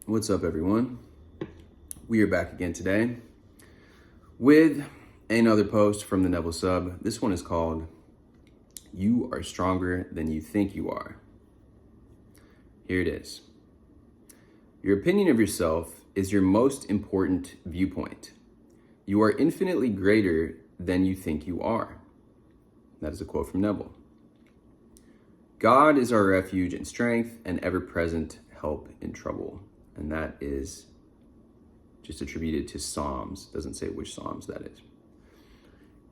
What's up, everyone? We are back again today with another post from the Neville Sub. This one is called "You Are Stronger Than You Think You Are." Here it is. Your opinion of yourself is your most important viewpoint. You are infinitely greater than you think you are. That is a quote from Neville. God is our refuge and strength and ever-present help in trouble. And that is just attributed to Psalms. Doesn't say which Psalms that is.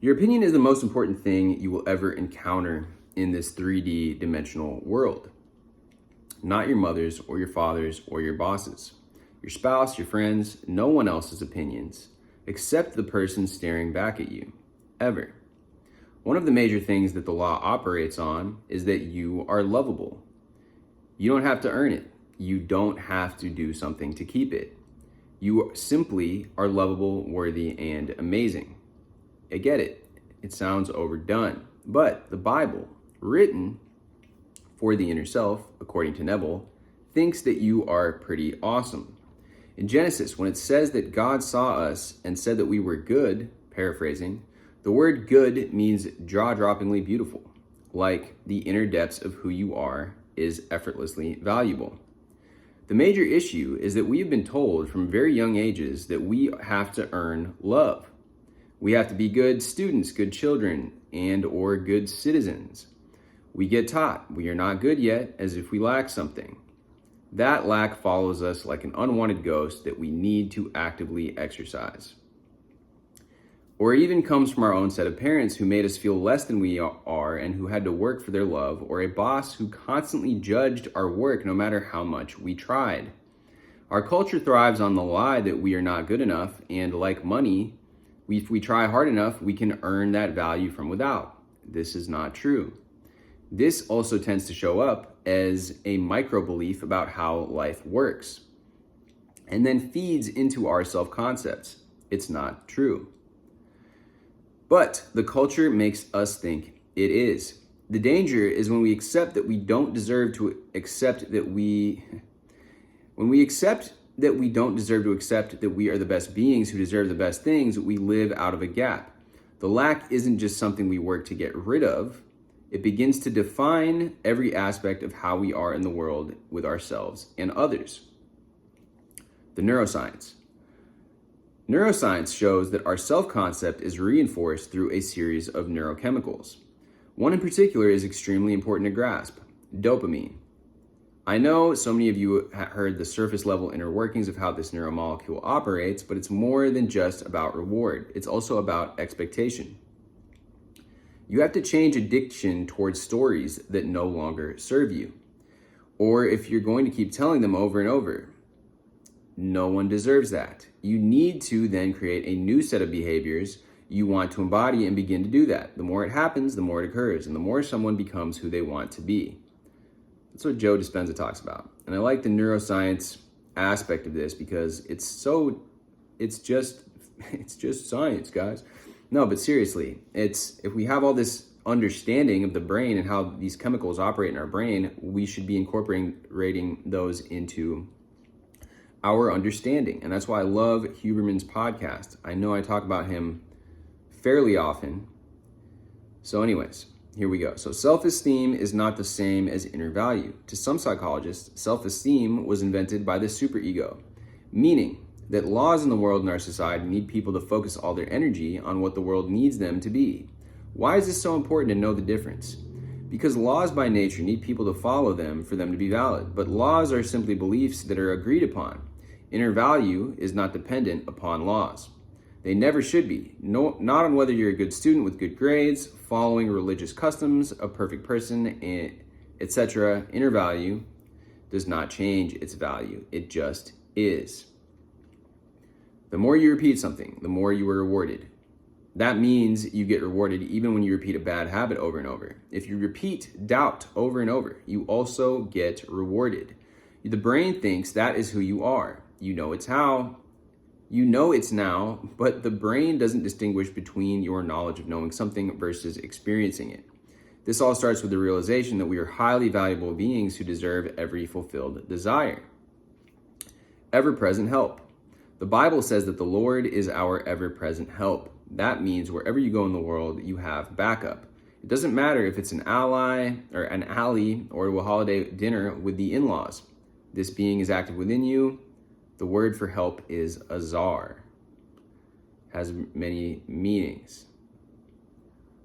Your opinion is the most important thing you will ever encounter in this 3D dimensional world. Not your mother's or your father's or your boss's. Your spouse, your friends, no one else's opinions, except the person staring back at you, ever. One of the major things that the law operates on is that you are lovable. You don't have to earn it. You don't have to do something to keep it. You simply are lovable, worthy, and amazing. I get it. It sounds overdone. But the Bible, written for the inner self, according to Neville, thinks that you are pretty awesome. In Genesis, when it says that God saw us and said that we were good, paraphrasing, the word good means jaw-droppingly beautiful, like the inner depths of who you are is effortlessly valuable. The major issue is that we have been told from very young ages that we have to earn love. We have to be good students, good children, and or good citizens. We get taught we are not good yet, as if we lack something. That lack follows us like an unwanted ghost that we need to actively exorcise. Or it even comes from our own set of parents who made us feel less than we are and who had to work for their love, or a boss who constantly judged our work no matter how much we tried. Our culture thrives on the lie that we are not good enough, and like money, if we try hard enough, we can earn that value from without. This is not true. This also tends to show up as a micro-belief about how life works, and then feeds into our self-concepts. It's not true. But the culture makes us think it is. The danger is when we accept that we don't deserve to accept that when we accept that we don't deserve to accept that we are the best beings who deserve the best things, we live out of a gap. The lack isn't just something we work to get rid of. It begins to define every aspect of how we are in the world with ourselves and others. The Neuroscience. Neuroscience shows that our self-concept is reinforced through a series of neurochemicals. One in particular is extremely important to grasp: dopamine. I know so many of you heard the surface level inner workings of how this neuromolecule operates, but it's more than just about reward. It's also about expectation. You have to change addiction towards stories that no longer serve you. Or if you're going to keep telling them over and over, no one deserves that. You need to then create a new set of behaviors you want to embody and begin to do that. The more it happens, the more it occurs, and the more someone becomes who they want to be. That's what Joe Dispenza talks about. And I like the neuroscience aspect of this because it's just science, guys. No, but seriously, if we have all this understanding of the brain and how these chemicals operate in our brain, we should be incorporating those into our understanding. And that's why I love Huberman's podcast. I know I talk about him fairly often. So anyways, here we go. So self-esteem is not the same as inner value. To some psychologists, self-esteem was invented by the superego, meaning that laws in the world and our society need people to focus all their energy on what the world needs them to be. Why is this so important to know the difference? Because laws by nature need people to follow them for them to be valid, but laws are simply beliefs that are agreed upon. Inner value is not dependent upon laws. They never should be. No, not on whether you're a good student with good grades, following religious customs, a perfect person, etc. Inner value does not change its value. It just is. The more you repeat something, the more you are rewarded. That means you get rewarded even when you repeat a bad habit over and over. If you repeat doubt over and over, you also get rewarded. The brain thinks that is who you are. You know it's now, but the brain doesn't distinguish between your knowledge of knowing something versus experiencing it. This all starts with the realization that we are highly valuable beings who deserve every fulfilled desire. ever-present help. The Bible says that the Lord is our ever-present help. That means wherever you go in the world, you have backup. It doesn't matter if it's an ally or an alley or a holiday dinner with the in-laws. This being is active within you. The word for help is azar. Has many meanings.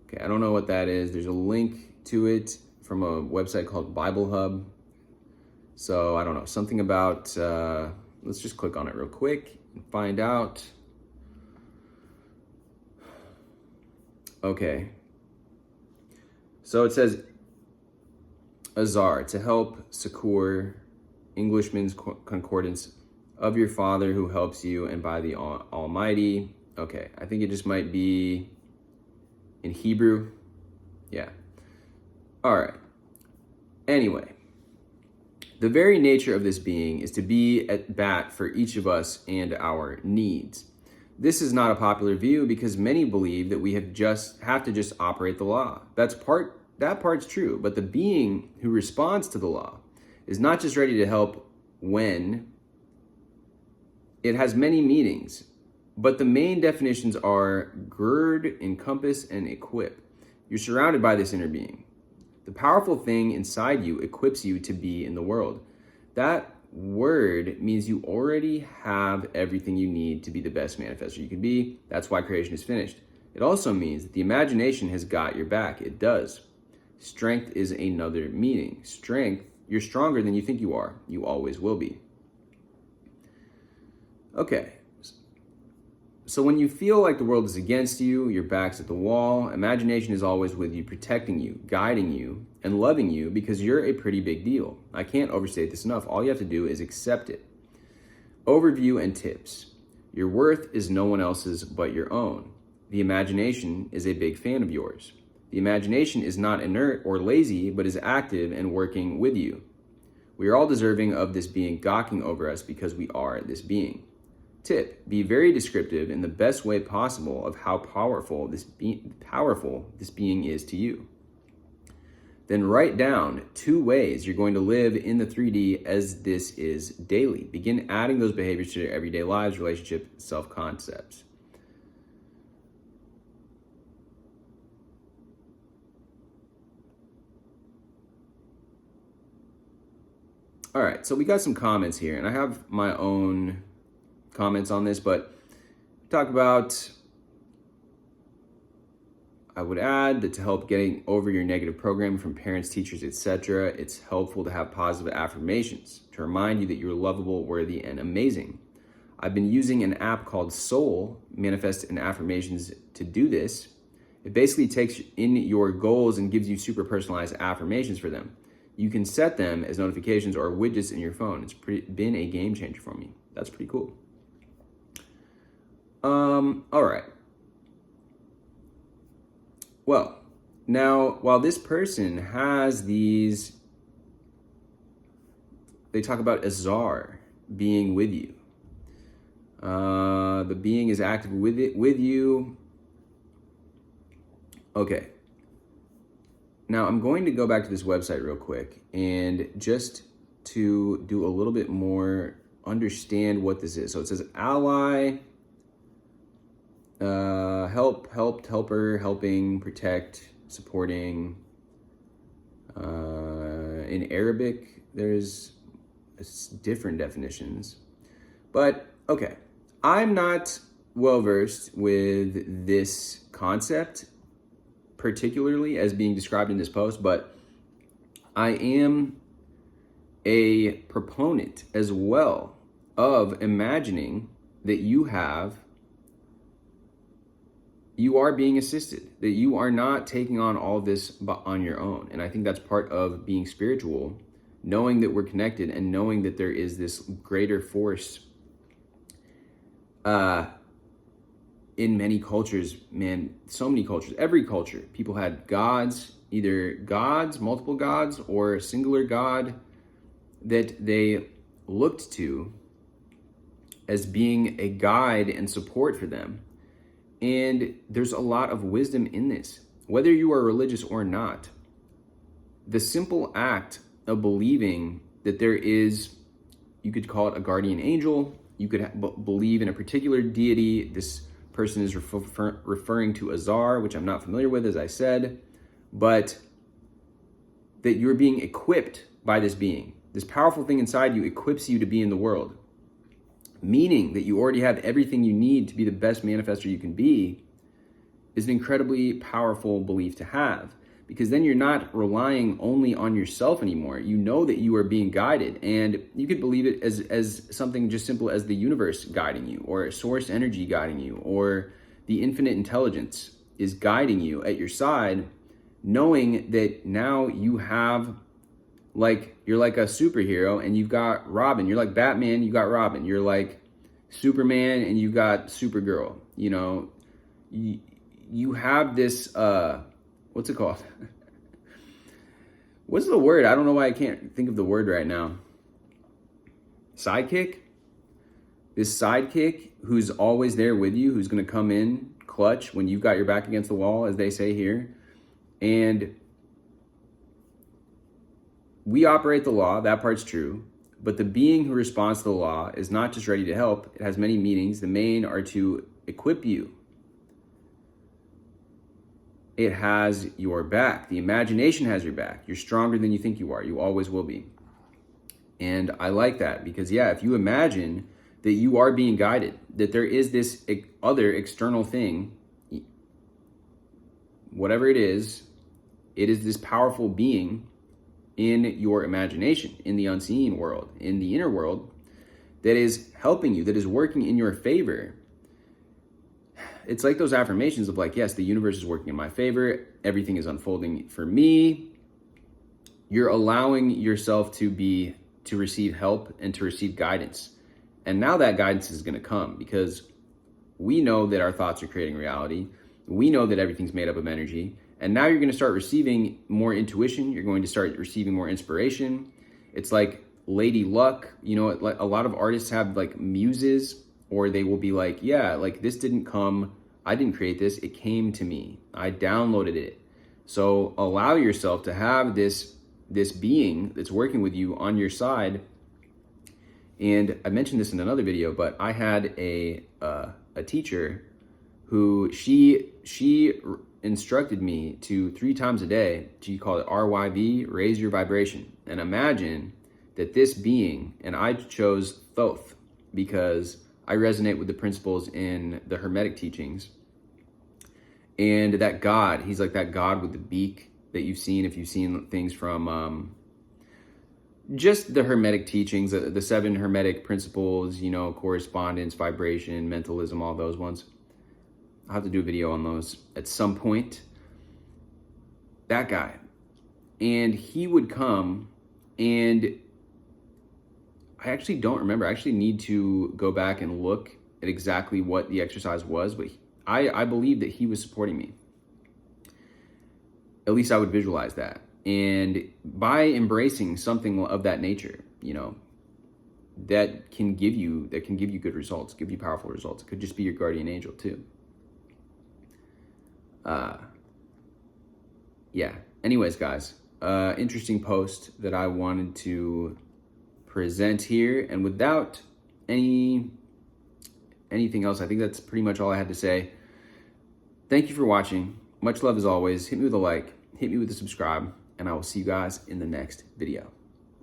Okay, I don't know what that is. There's a link to it from a website called Bible Hub. So I don't know, something about, let's just click on it real quick and find out. Okay. So it says azar, to help, succor, Englishman's concordance, of your Father who helps you and by the Almighty. Okay, I think it just might be in Hebrew. Yeah. All right. Anyway, the very nature of this being is to be at bat for each of us and our needs. This is not a popular view because many believe that we have to just operate the law. That part's true, but the being who responds to the law is not just ready to help when. It has many meanings, but the main definitions are gird, encompass, and equip. You're surrounded by this inner being. The powerful thing inside you equips you to be in the world. That word means you already have everything you need to be the best manifestor you can be. That's why creation is finished. It also means that the imagination has got your back. It does. Strength is another meaning. Strength, you're stronger than you think you are. You always will be. Okay. So when you feel like the world is against you, your back's at the wall, imagination is always with you, protecting you, guiding you, and loving you because you're a pretty big deal. I can't overstate this enough. All you have to do is accept it. Overview and tips. Your worth is no one else's but your own. The imagination is a big fan of yours. The imagination is not inert or lazy, but is active and working with you. We are all deserving of this being gawking over us because we are this being. Tip, be very descriptive in the best way possible of how powerful this being is to you. Then write down 2 ways you're going to live in the 3D as this is daily. Begin adding those behaviors to your everyday lives, relationship, self-concepts. All right, so we got some comments here, and I have my own comments on this, but talk about, I would add that to help getting over your negative programming from parents, teachers, etc., it's helpful to have positive affirmations to remind you that you're lovable, worthy, and amazing. I've been using an app called Soul, Manifest and Affirmations, to do this. It basically takes in your goals and gives you super personalized affirmations for them. You can set them as notifications or widgets in your phone. It's been a game changer for me. That's pretty cool. All right. Well, now, while this person has these, they talk about azar being with you. The being is active with you. Okay. Now, I'm going to go back to this website real quick and just to do a little bit more, understand what this is. So it says ally, helped, helper, helping, protect, supporting. In Arabic, there's different definitions. But, okay, I'm not well-versed with this concept, particularly as being described in this post, but I am a proponent as well of imagining that you are being assisted, that you are not taking on all this on your own. And I think that's part of being spiritual, knowing that we're connected and knowing that there is this greater force. In many cultures, man, so many cultures, every culture, people had gods, either gods, multiple gods, or a singular god that they looked to as being a guide and support for them. And there's a lot of wisdom in this, whether you are religious or not. The simple act of believing that there is You could call it a guardian angel. You could believe in a particular deity. This person is referring to Azar, which I'm not familiar with, as I said, but that you're being equipped by this being. This powerful thing inside you equips you to be in the world, meaning that you already have everything you need to be the best manifester you can be, is an incredibly powerful belief to have, because then you're not relying only on yourself anymore. You know that you are being guided, and you could believe it as something just simple as the universe guiding you, or source energy guiding you, or the infinite intelligence is guiding you at your side, knowing that now you have, like, you're like a superhero and you've got Robin. You're like Batman, you got Robin. You're like Superman and you got Supergirl. You know, you have this, what's it called? What's the word? I don't know why I can't think of the word right now. Sidekick? This sidekick who's always there with you, who's going to come in clutch when you've got your back against the wall, as they say here. And we operate the law, that part's true, but the being who responds to the law is not just ready to help. It has many meanings. The main are to equip you. It has your back. The imagination has your back. You're stronger than you think you are. You always will be. And I like that because, yeah, if you imagine that you are being guided, that there is this other external thing, whatever it is this powerful being in your imagination, in the unseen world, in the inner world, that is helping you, that is working in your favor. It's like those affirmations of like, yes, the universe is working in my favor. Everything is unfolding for me. You're allowing yourself to receive help and to receive guidance. And now that guidance is going to come because we know that our thoughts are creating reality. We know that everything's made up of energy. And now you're going to start receiving more intuition. You're going to start receiving more inspiration. It's like Lady Luck. You know, like a lot of artists have like muses, or they will be like, yeah, like this didn't come, I didn't create this, it came to me. I downloaded it. So allow yourself to have this being that's working with you on your side. And I mentioned this in another video, but I had a teacher who she instructed me to 3 times a day. She called it RYV, raise your vibration. And imagine that this being, and I chose Thoth because I resonate with the principles in the Hermetic teachings. And that God, he's like that God with the beak that you've seen, if you've seen things from just the Hermetic teachings, the 7 Hermetic principles, you know, correspondence, vibration, mentalism, all those ones. I'll have to do a video on those at some point. That guy. And he would come, and I actually don't remember. I actually need to go back and look at exactly what the exercise was, but I believe that he was supporting me. At least I would visualize that. And by embracing something of that nature, you know, that can give you good results, give you powerful results. It could just be your guardian angel too. Yeah. Anyways, guys, interesting post that I wanted to present here. And without anything else, I think that's pretty much all I had to say. Thank you for watching. Much love as always. Hit me with a like, hit me with a subscribe, and I will see you guys in the next video.